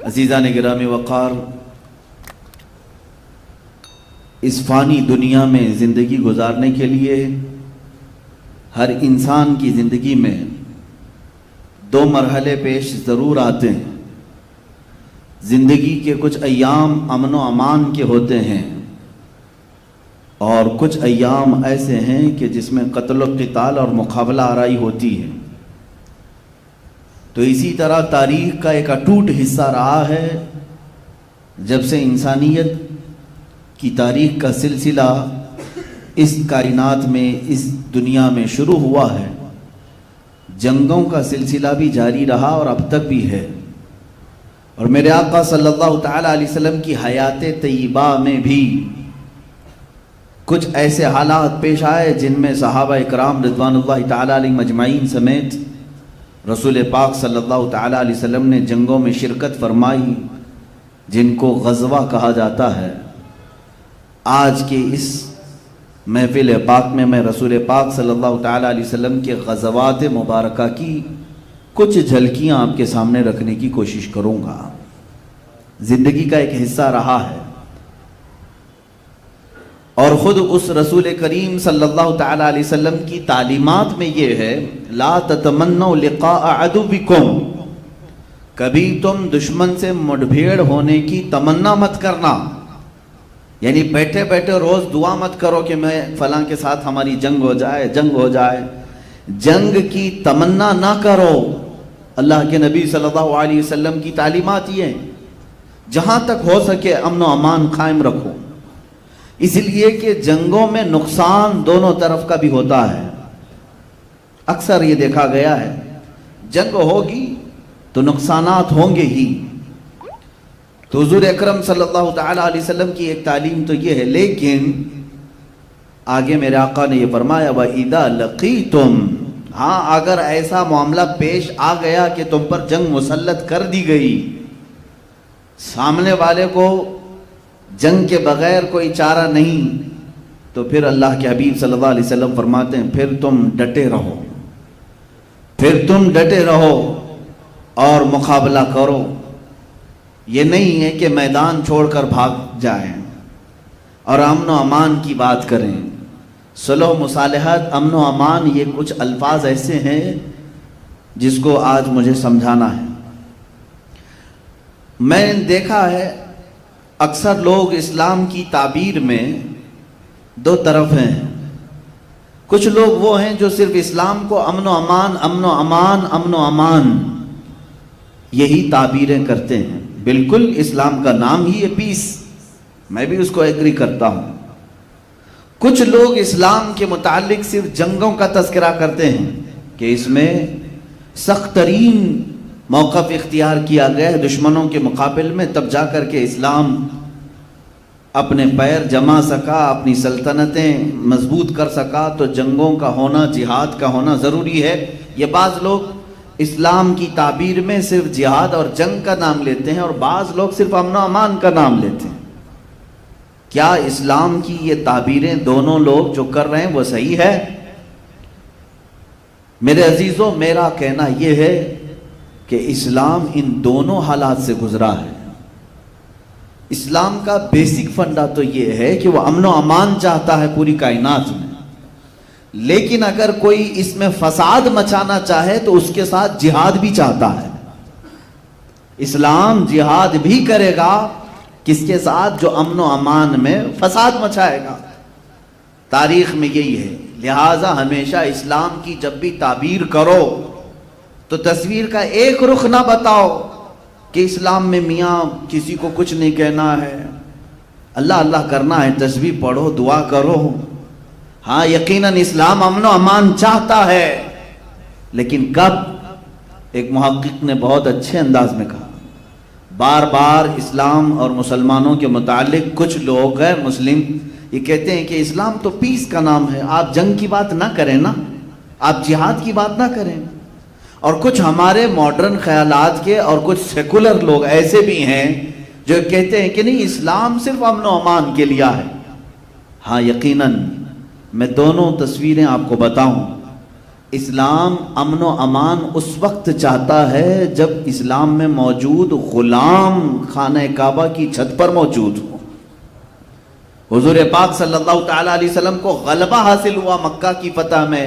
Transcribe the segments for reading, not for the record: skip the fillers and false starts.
عزیزان گرامی وقار، اس فانی دنیا میں زندگی گزارنے کے لیے ہر انسان کی زندگی میں دو مرحلے پیش ضرور آتے ہیں۔ زندگی کے کچھ ایام امن و امان کے ہوتے ہیں اور کچھ ایام ایسے ہیں کہ جس میں قتل و قتال اور مقابلہ آرائی ہوتی ہے۔ تو اسی طرح تاریخ کا ایک اٹوٹ حصہ رہا ہے، جب سے انسانیت کی تاریخ کا سلسلہ اس کائنات میں، اس دنیا میں شروع ہوا ہے۔ جنگوں کا سلسلہ بھی جاری رہا اور اب تک بھی ہے، اور میرے آقا صلی اللہ تعالیٰ علیہ وسلم کی حیات طیبہ میں بھی کچھ ایسے حالات پیش آئے جن میں صحابہ اکرام رضوان اللہ تعالیٰ علیہ مجمعین سمیت رسول پاک صلی اللہ تعالیٰ علیہ وسلم نے جنگوں میں شرکت فرمائی، جن کو غزوہ کہا جاتا ہے۔ آج کے اس محفل پاک میں رسول پاک صلی اللہ تعالیٰ علیہ وسلم کے غزوات مبارکہ کی کچھ جھلکیاں آپ کے سامنے رکھنے کی کوشش کروں گا۔ زندگی کا ایک حصہ رہا ہے، اور خود اس رسول کریم صلی اللہ تعالیٰ علیہ وسلم کی تعلیمات میں یہ ہے، لا تتمنوا لقاء عدوکم، کبھی تم دشمن سے مٹبھیڑ ہونے کی تمنا مت کرنا۔ یعنی بیٹھے بیٹھے روز دعا مت کرو کہ میں فلاں کے ساتھ ہماری جنگ ہو جائے، جنگ ہو جائے، جنگ کی تمنا نہ کرو۔ اللہ کے نبی صلی اللہ علیہ وسلم کی تعلیمات یہ ہیں، جہاں تک ہو سکے امن و امان قائم رکھو، اس لیے کہ جنگوں میں نقصان دونوں طرف کا بھی ہوتا ہے۔ اکثر یہ دیکھا گیا ہے، جنگ ہوگی تو نقصانات ہوں گے ہی۔ تو حضور اکرم صلی اللہ تعالیٰ علیہ وسلم کی ایک تعلیم تو یہ ہے، لیکن آگے میرے آقا نے یہ فرمایا وَإِذَا لَقِيتُمْ، ہاں اگر ایسا معاملہ پیش آ گیا کہ تم پر جنگ مسلط کر دی گئی، سامنے والے کو جنگ کے بغیر کوئی چارہ نہیں، تو پھر اللہ کے حبیب صلی اللہ علیہ وسلم فرماتے ہیں پھر تم ڈٹے رہو، پھر تم ڈٹے رہو اور مقابلہ کرو۔ یہ نہیں ہے کہ میدان چھوڑ کر بھاگ جائیں اور امن و امان کی بات کریں۔ صلح و مصالحت، امن و امان، یہ کچھ الفاظ ایسے ہیں جس کو آج مجھے سمجھانا ہے۔ میں نے دیکھا ہے اکثر لوگ اسلام کی تعبیر میں دو طرف ہیں۔ کچھ لوگ وہ ہیں جو صرف اسلام کو امن و امان، امن و امان، امن و امان یہی تعبیریں کرتے ہیں۔ بالکل اسلام کا نام ہی ہے پیس، میں بھی اس کو ایگری کرتا ہوں۔ کچھ لوگ اسلام کے متعلق صرف جنگوں کا تذکرہ کرتے ہیں کہ اس میں سخت ترین موقف اختیار کیا گیا ہے دشمنوں کے مقابل میں، تب جا کر کے اسلام اپنے پیر جما سکا، اپنی سلطنتیں مضبوط کر سکا، تو جنگوں کا ہونا، جہاد کا ہونا ضروری ہے۔ یہ بعض لوگ اسلام کی تعبیر میں صرف جہاد اور جنگ کا نام لیتے ہیں، اور بعض لوگ صرف امن و امان کا نام لیتے ہیں۔ کیا اسلام کی یہ تعبیریں دونوں لوگ جو کر رہے ہیں وہ صحیح ہے؟ میرے عزیزوں، میرا کہنا یہ ہے کہ اسلام ان دونوں حالات سے گزرا ہے۔ اسلام کا بیسک فنڈا تو یہ ہے کہ وہ امن و امان چاہتا ہے پوری کائنات میں، لیکن اگر کوئی اس میں فساد مچانا چاہے تو اس کے ساتھ جہاد بھی چاہتا ہے۔ اسلام جہاد بھی کرے گا کس کے ساتھ؟ جو امن و امان میں فساد مچائے گا۔ تاریخ میں یہی ہے، لہٰذا ہمیشہ اسلام کی جب بھی تعبیر کرو تو تصویر کا ایک رخ نہ بتاؤ کہ اسلام میں میاں کسی کو کچھ نہیں کہنا ہے، اللہ اللہ کرنا ہے، تسبیح پڑھو، دعا کرو۔ ہاں یقیناً اسلام امن و امان چاہتا ہے، لیکن کب؟ ایک محقق نے بہت اچھے انداز میں کہا، بار بار اسلام اور مسلمانوں کے متعلق کچھ لوگ غیر مسلم یہ کہتے ہیں کہ اسلام تو پیس کا نام ہے، آپ جنگ کی بات نہ کریں نا، آپ جہاد کی بات نہ کریں۔ اور کچھ ہمارے ماڈرن خیالات کے اور کچھ سیکولر لوگ ایسے بھی ہیں جو کہتے ہیں کہ نہیں، اسلام صرف امن و امان کے لیے ہے۔ ہاں یقیناً میں دونوں تصویریں آپ کو بتاؤں۔ اسلام امن و امان اس وقت چاہتا ہے جب اسلام میں موجود غلام خانہ کعبہ کی چھت پر موجود ہو. حضور پاک صلی اللہ تعالیٰ علیہ وسلم کو غلبہ حاصل ہوا مکہ کی فتح میں،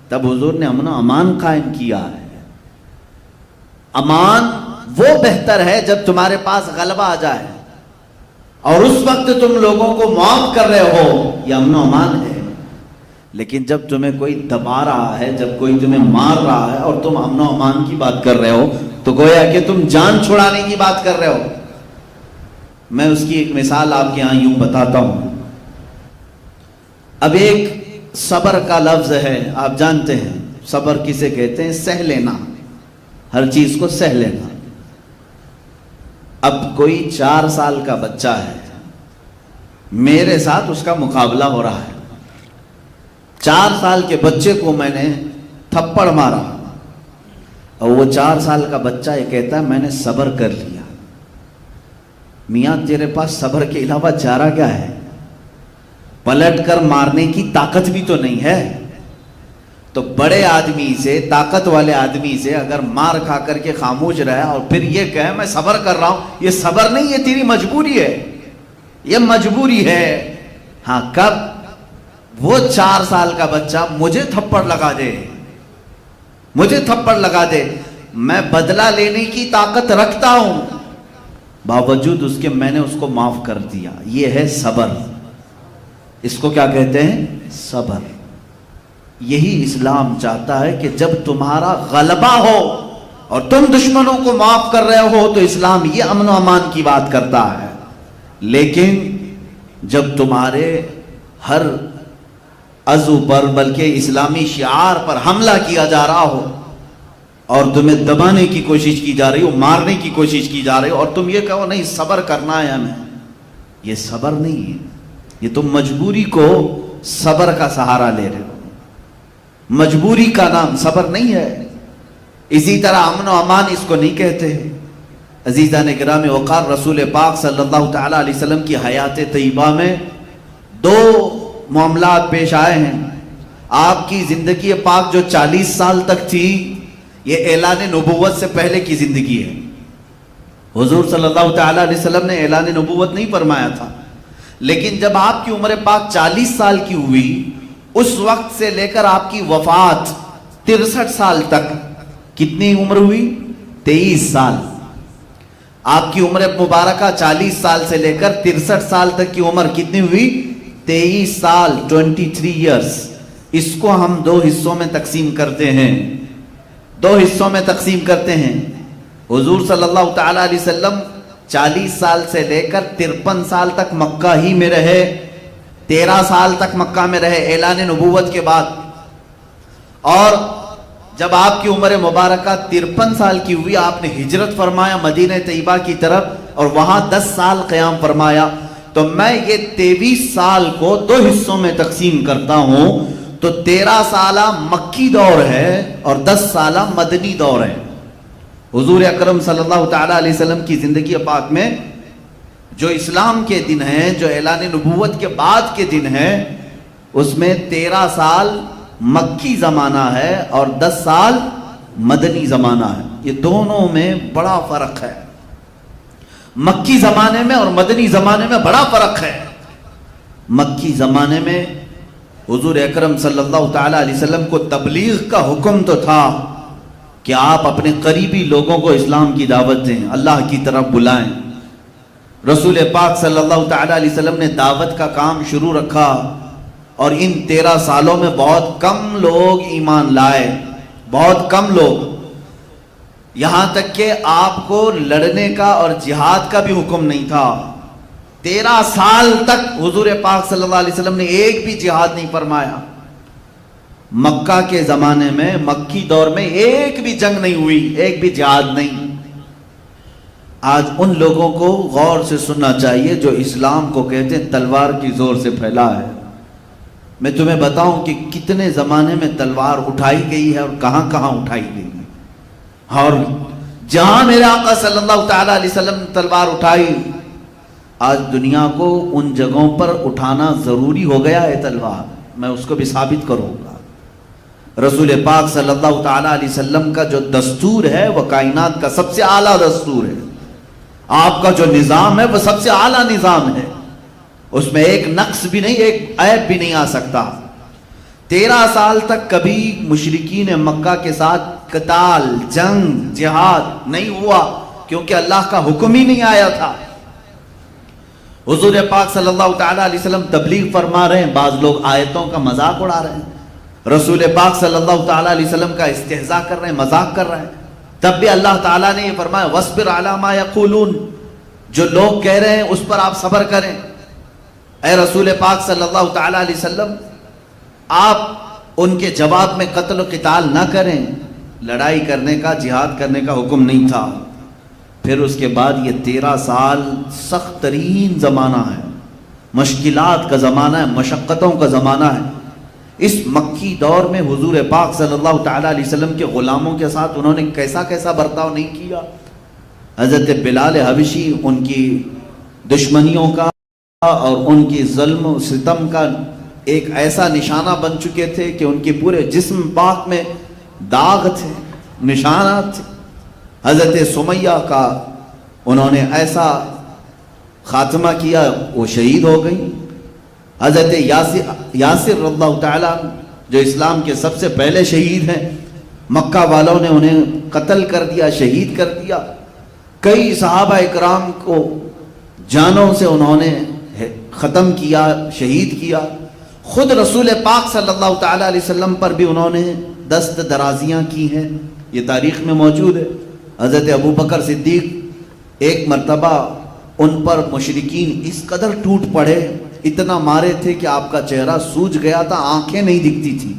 تب حضور نے امن و امان قائم کیا ہے. امان وہ بہتر ہے جب تمہارے پاس غلبہ آ جائے، اور اس وقت تم لوگوں کو معاف کر رہے ہو، یہ امن و امان ہے. لیکن جب تمہیں کوئی دبا رہا ہے، جب کوئی تمہیں مار رہا ہے اور تم امن و امان کی بات کر رہے ہو، تو گویا کہ تم جان چھڑانے کی بات کر رہے ہو. میں اس کی ایک مثال آپ کے ہاں یوں بتاتا ہوں. اب ایک صبر کا لفظ ہے، آپ جانتے ہیں صبر کسے کہتے ہیں؟ سہ لینا، ہر چیز کو سہ لینا. اب کوئی 4 سال کا بچہ ہے، میرے ساتھ اس کا مقابلہ ہو رہا ہے. 4 سال کے بچے کو میں نے تھپڑ مارا اور وہ 4 سال کا بچہ یہ کہتا ہے میں نے صبر کر لیا. میاں تیرے پاس صبر کے علاوہ چارہ کیا ہے؟ پلٹ کر مارنے کی طاقت بھی تو نہیں ہے. تو بڑے آدمی سے، طاقت والے آدمی سے اگر مار کھا کر کے خاموش رہے اور پھر یہ کہے میں صبر کر رہا ہوں، یہ صبر نہیں، یہ تیری مجبوری ہے، یہ مجبوری ہے. ہاں کب؟ وہ 4 سال کا بچہ مجھے تھپڑ لگا دے، مجھے تھپڑ لگا دے، میں بدلہ لینے کی طاقت رکھتا ہوں، باوجود اس کے میں نے اس کو معاف کر دیا. یہ ہے صبر. اس کو کیا کہتے ہیں؟ صبر. یہی اسلام چاہتا ہے کہ جب تمہارا غلبہ ہو اور تم دشمنوں کو معاف کر رہے ہو تو اسلام یہ امن و امان کی بات کرتا ہے. لیکن جب تمہارے ہر عضو پر، بلکہ اسلامی شعار پر حملہ کیا جا رہا ہو اور تمہیں دبانے کی کوشش کی جا رہی ہو، مارنے کی کوشش کی جا رہی ہو، اور تم یہ کہو نہیں صبر کرنا ہے ہمیں، یہ صبر نہیں ہے. یہ تم مجبوری کو صبر کا سہارا لے رہے ہو. مجبوری کا نام صبر نہیں ہے. اسی طرح امن و امان اس کو نہیں کہتے. عزیزان گرامی وقار، رسول پاک صلی اللہ تعالیٰ علیہ وسلم کی حیات طیبہ میں 2 معاملات پیش آئے ہیں. آپ کی زندگی پاک جو 40 سال تک تھی، یہ اعلان نبوت سے پہلے کی زندگی ہے. حضور صلی اللہ تعالیٰ علیہ وسلم نے اعلان نبوت نہیں فرمایا تھا، لیکن جب آپ کی عمر پاک 40 سال کی ہوئی، اس وقت سے لے کر آپ کی وفات 63 سال تک کتنی عمر ہوئی؟ 23 سال. آپ کی عمر مبارکہ 40 سال سے لے کر 63 سال تک کی عمر کتنی ہوئی؟ 23 سال، 23 ایئرس. اس کو ہم 2 حصوں میں تقسیم کرتے ہیں، 2 حصوں میں تقسیم کرتے ہیں. حضور صلی اللہ تعالیٰ علیہ وسلم 40 سال سے لے کر 53 سال تک مکہ ہی میں رہے، 13 سال تک مکہ میں رہے اعلان نبوت کے بعد. اور جب آپ کی عمر مبارکہ 53 سال کی ہوئی، آپ نے ہجرت فرمایا مدینہ طیبہ کی طرف اور وہاں 10 سال قیام فرمایا. تو میں یہ 23 سال کو 2 حصوں میں تقسیم کرتا ہوں. تو 13 سالہ مکی دور ہے اور 10 سالہ مدنی دور ہے. حضور اکرم صلی اللہ تعالیٰ علیہ وسلم کی زندگی پاک میں جو اسلام کے دن ہیں، جو اعلان نبوت کے بعد کے دن ہیں، اس میں 13 سال مکی زمانہ ہے اور 10 سال مدنی زمانہ ہے. یہ دونوں میں بڑا فرق ہے. مکی زمانے میں اور مدنی زمانے میں بڑا فرق ہے. مکی زمانے میں حضور اکرم صلی اللہ تعالیٰ علیہ وسلم کو تبلیغ کا حکم تو تھا کہ آپ اپنے قریبی لوگوں کو اسلام کی دعوت دیں، اللہ کی طرف بلائیں. رسول پاک صلی اللہ تعالیٰ علیہ وسلم نے دعوت کا کام شروع رکھا اور ان 13 سالوں میں بہت کم لوگ ایمان لائے، بہت کم لوگ. یہاں تک کہ آپ کو لڑنے کا اور جہاد کا بھی حکم نہیں تھا. 13 سال تک حضور پاک صلی اللہ علیہ وسلم نے ایک بھی جہاد نہیں فرمایا. مکہ کے زمانے میں، مکی دور میں ایک بھی جنگ نہیں ہوئی، ایک بھی جہاد نہیں. آج ان لوگوں کو غور سے سننا چاہیے جو اسلام کو کہتے ہیں تلوار کی زور سے پھیلا ہے. میں تمہیں بتاؤں کہ کتنے زمانے میں تلوار اٹھائی گئی ہے اور کہاں کہاں اٹھائی گئی ہے. اور جہاں میرے آقا صلی اللہ تعالیٰ علیہ وسلم نے تلوار اٹھائی، آج دنیا کو ان جگہوں پر اٹھانا ضروری ہو گیا ہے تلوار. میں اس کو بھی ثابت کروں گا. رسول پاک صلی اللہ تعالیٰ علیہ وسلم کا جو دستور ہے وہ کائنات کا سب سے اعلیٰ دستور ہے. آپ کا جو نظام ہے وہ سب سے اعلیٰ نظام ہے, اس میں ایک نقص بھی نہیں, ایک عیب بھی نہیں آ سکتا. 13 سال تک کبھی مشرکین مکہ کے ساتھ قتال, جنگ, جہاد نہیں ہوا, کیونکہ اللہ کا حکم ہی نہیں آیا تھا. حضور پاک صلی اللہ تعالیٰ علیہ وسلم تبلیغ فرما رہے ہیں, بعض لوگ آیتوں کا مذاق اڑا رہے ہیں, رسول پاک صلی اللہ تعالیٰ علیہ وسلم کا استہزاء کر رہے ہیں, مذاق کر رہے ہیں. تب بھی اللہ تعالیٰ نے یہ فرمایا وَاصْبِرْ عَلَىٰ مَا يَقُولُونَ, جو لوگ کہہ رہے ہیں اس پر آپ صبر کریں. اے رسول پاک صلی اللہ تعالیٰ علیہ وسلم, آپ ان کے جواب میں قتل و قتال نہ کریں, لڑائی کرنے کا, جہاد کرنے کا حکم نہیں تھا. پھر اس کے بعد یہ 13 سال سخت ترین زمانہ ہے, مشکلات کا زمانہ ہے, مشقتوں کا زمانہ ہے. اس مکی دور میں حضور پاک صلی اللہ تعالیٰ علیہ وسلم کے غلاموں کے ساتھ انہوں نے کیسا کیسا برتاؤ نہیں کیا. حضرت بلال حبشی ان کی دشمنیوں کا اور ان کی ظلم و ستم کا ایک ایسا نشانہ بن چکے تھے کہ ان کے پورے جسم پاک میں داغ تھے, نشانات تھے. حضرت سمیہ کا انہوں نے ایسا خاتمہ کیا, وہ شہید ہو گئی. حضرت یاسر رضی اللہ تعالیٰ جو اسلام کے سب سے پہلے شہید ہیں, مکہ والوں نے انہیں قتل کر دیا, شہید کر دیا. کئی صحابہ اکرام کو جانوں سے انہوں نے ختم کیا, شہید کیا. خود رسول پاک صلی اللہ تعالیٰ علیہ وسلم پر بھی انہوں نے دست درازیاں کی ہیں, یہ تاریخ میں موجود ہے. حضرت ابو بکر صدیق ایک مرتبہ ان پر مشرکین اس قدر ٹوٹ پڑے, اتنا مارے تھے کہ آپ کا چہرہ سوج گیا تھا, آنکھیں نہیں دکھتی تھی,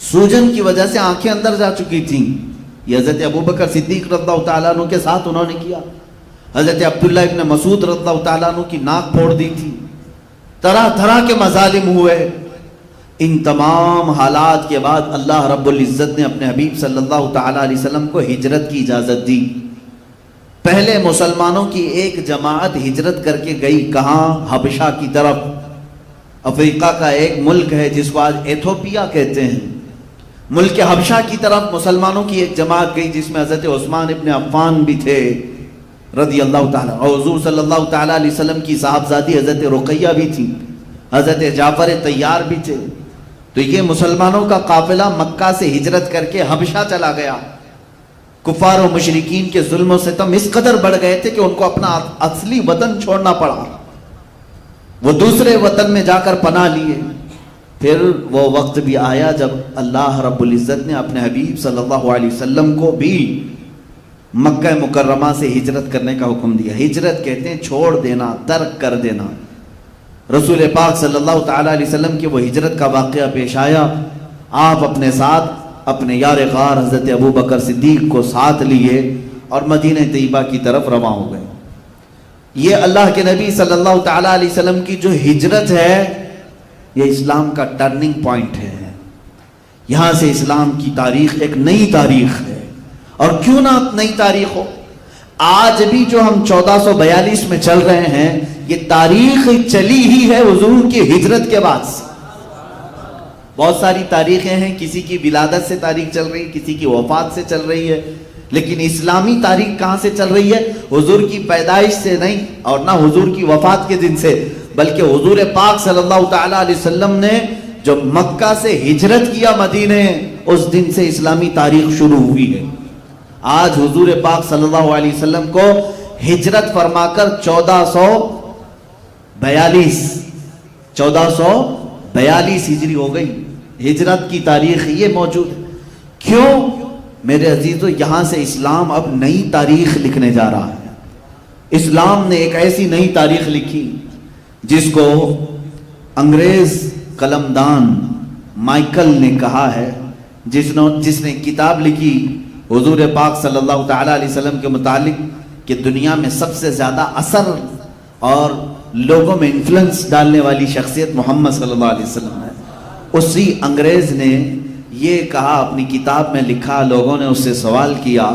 سوجن کی وجہ سے آنکھیں اندر جا چکی تھیں. یہ حضرت ابو بکر صدیق رضی اللہ تعالیٰ عنہ کے ساتھ انہوں نے کیا. حضرت عبداللہ ابن مسعود رضی اللہ تعالیٰ عنہ کی ناک پھوڑ دی تھی. طرح طرح کے مظالم ہوئے. ان تمام حالات کے بعد اللہ رب العزت نے اپنے حبیب صلی اللہ تعالیٰ علیہ وسلم کو ہجرت کی اجازت دی. پہلے مسلمانوں کی ایک جماعت ہجرت کر کے گئی, کہاں؟ حبشہ کی طرف. افریقہ کا ایک ملک ہے جس کو آج ایتھوپیا کہتے ہیں. ملک حبشہ کی طرف مسلمانوں کی ایک جماعت گئی جس میں حضرت عثمان ابن عفان بھی تھے رضی اللہ تعالیٰ, اور حضور صلی اللہ تعالیٰ علیہ وسلم کی صاحبزادی حضرت رقیہ بھی تھی, حضرت جعفر طیار بھی تھے. تو یہ مسلمانوں کا قافلہ مکہ سے ہجرت کر کے حبشہ چلا گیا. کفار و مشرکین کے ظلم و ستم اس قدر بڑھ گئے تھے کہ ان کو اپنا اصلی وطن چھوڑنا پڑا, وہ دوسرے وطن میں جا کر پناہ لیے. پھر وہ وقت بھی آیا جب اللہ رب العزت نے اپنے حبیب صلی اللہ علیہ وسلم کو بھی مکہ مکرمہ سے ہجرت کرنے کا حکم دیا. ہجرت کہتے ہیں چھوڑ دینا, ترک کر دینا. رسول پاک صلی اللہ تعالیٰ علیہ وسلم کی وہ ہجرت کا واقعہ پیش آیا. آپ اپنے ساتھ اپنے یار غار حضرت ابو بکر صدیق کو ساتھ لیے اور مدینہ طیبہ کی طرف رواں ہو گئے. یہ اللہ کے نبی صلی اللہ تعالیٰ علیہ وسلم کی جو ہجرت ہے یہ اسلام کا ٹرننگ پوائنٹ ہے. یہاں سے اسلام کی تاریخ ایک نئی تاریخ ہے. اور کیوں نہ نئی تاریخ ہو, آج بھی جو ہم 1442 میں چل رہے ہیں یہ تاریخ چلی ہی ہے حضور کی ہجرت کے بعد سے. بہت ساری تاریخیں ہیں, کسی کی ولادت سے تاریخ چل رہی ہے, کسی کی وفات سے چل رہی ہے, لیکن اسلامی تاریخ کہاں سے چل رہی ہے؟ حضور کی پیدائش سے نہیں اور نہ حضور کی وفات کے دن سے, بلکہ حضور پاک صلی اللہ تعالیٰ علیہ وسلم نے جو مکہ سے ہجرت کیا مدینے, اس دن سے اسلامی تاریخ شروع ہوئی ہے. آج حضور پاک صلی اللہ علیہ وسلم کو ہجرت فرما کر 1442 ہجری ہو گئی. ہجرت کی تاریخ یہ موجود ہے. کیوں میرے عزیزو؟ یہاں سے اسلام اب نئی تاریخ لکھنے جا رہا ہے. اسلام نے ایک ایسی نئی تاریخ لکھی جس کو انگریز قلمدان مائیکل نے کہا ہے, جس نے کتاب لکھی حضور پاک صلی اللہ تعالیٰ علیہ وسلم کے متعلق کہ دنیا میں سب سے زیادہ اثر اور لوگوں میں انفلوئنس ڈالنے والی شخصیت محمد صلی اللہ علیہ وسلم ہے. اسی انگریز نے یہ کہا, اپنی کتاب میں لکھا, لوگوں نے اس سے سوال کیا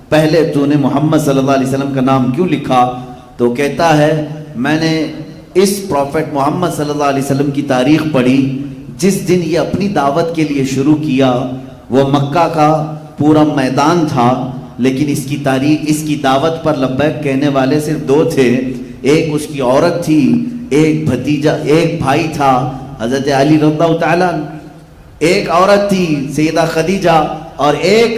پہلے تو نے محمد صلی اللہ علیہ وسلم کا نام کیوں لکھا؟ تو کہتا ہے میں نے اس پروفٹ محمد صلی اللہ علیہ وسلم کی تاریخ پڑھی جس دن یہ اپنی دعوت کے لیے شروع کیا وہ مکہ کا پورا میدان تھا، لیکن اس کی تاریخ، اس کی دعوت پر لبیک کہنے والے صرف 2 تھے. ایک اس کی عورت تھی، ایک بھتیجا، ایک بھائی تھا حضرت علی رضی اللہ تعالیٰ، ایک عورت تھی سیدہ خدیجہ، اور ایک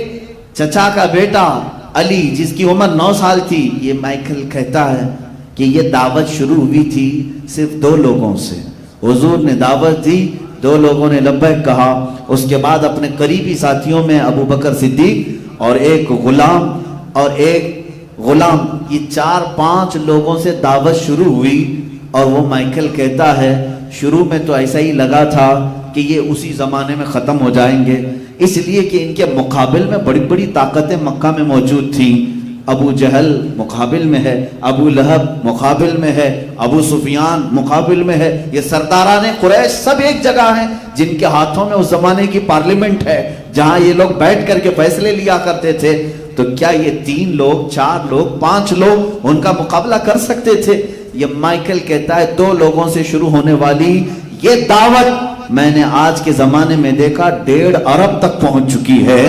چچا کا بیٹا علی جس کی عمر 9 سال تھی. یہ مائیکل کہتا ہے کہ یہ دعوت شروع ہوئی تھی صرف 2 لوگوں سے. حضور نے دعوت دی، 2 لوگوں نے لبیک کہا. اس کے بعد اپنے قریبی ساتھیوں میں ابو بکر صدیق اور ایک غلام، یہ 4-5 لوگوں سے دعوت شروع ہوئی. اور وہ مائیکل کہتا ہے شروع میں تو ایسا ہی لگا تھا کہ یہ اسی زمانے میں ختم ہو جائیں گے، اس لیے کہ ان کے مقابل میں بڑی بڑی طاقتیں مکہ میں موجود تھیں. ابو جہل مقابل میں ہے، ابو لہب مقابل میں ہے، ابو سفیان مقابل میں ہے، یہ سرداران قریش سب ایک جگہ ہیں جن کے ہاتھوں میں اس زمانے کی پارلیمنٹ ہے جہاں یہ لوگ بیٹھ کر کے فیصلے لیا کرتے تھے. تو کیا یہ 3 لوگ، 4 لوگ، 5 لوگ ان کا مقابلہ کر سکتے تھے؟ یہ مائیکل کہتا ہے 2 لوگوں سے شروع ہونے والی یہ دعوت میں نے آج کے زمانے میں دیکھا 1.5 ارب تک پہنچ چکی ہے.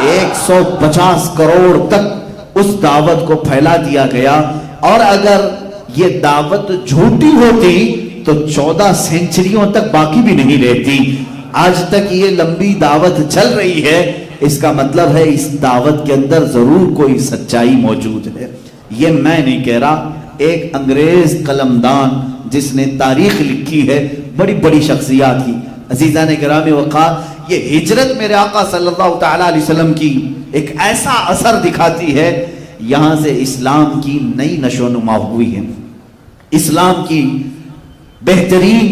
150 کروڑ تک اس دعوت کو پھیلا دیا گیا. اور اگر یہ دعوت جھوٹی ہوتی تو 14 سینچریوں تک باقی بھی نہیں رہتی. آج تک یہ لمبی دعوت چل رہی ہے، اس کا مطلب ہے اس دعوت کے اندر ضرور کوئی سچائی موجود ہے. یہ میں نہیں کہہ رہا، ایک انگریز قلمدان جس نے تاریخ لکھی ہے، بڑی بڑی شخصیات کی. عزیزان گرامی وقار، یہ ہجرت میرے آقا صلی اللہ تعالیٰ علیہ وسلم کی ایک ایسا اثر دکھاتی ہے، یہاں سے اسلام کی نئی نشو و نما ہوئی ہے. اسلام کی بہترین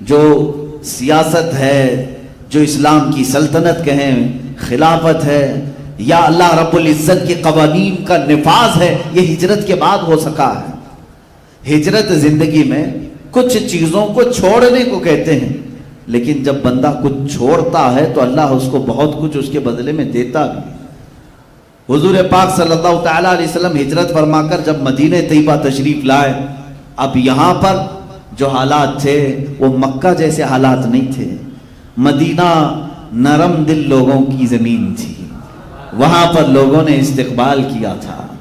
جو سیاست ہے، جو اسلام کی سلطنت کہیں، خلافت ہے، یا اللہ رب العزت کے قوانین کا نفاذ ہے، یہ ہجرت کے بعد ہو سکا ہے. ہجرت زندگی میں کچھ چیزوں کو چھوڑنے کو کہتے ہیں، لیکن جب بندہ کچھ چھوڑتا ہے تو اللہ اس کو بہت کچھ اس کے بدلے میں دیتا بھی. حضور پاک صلی اللہ تعالیٰ علیہ وسلم ہجرت فرما کر جب مدینہ طیبہ تشریف لائے، اب یہاں پر جو حالات تھے وہ مکہ جیسے حالات نہیں تھے. مدینہ نرم دل لوگوں کی زمین تھی، وہاں پر لوگوں نے استقبال کیا تھا.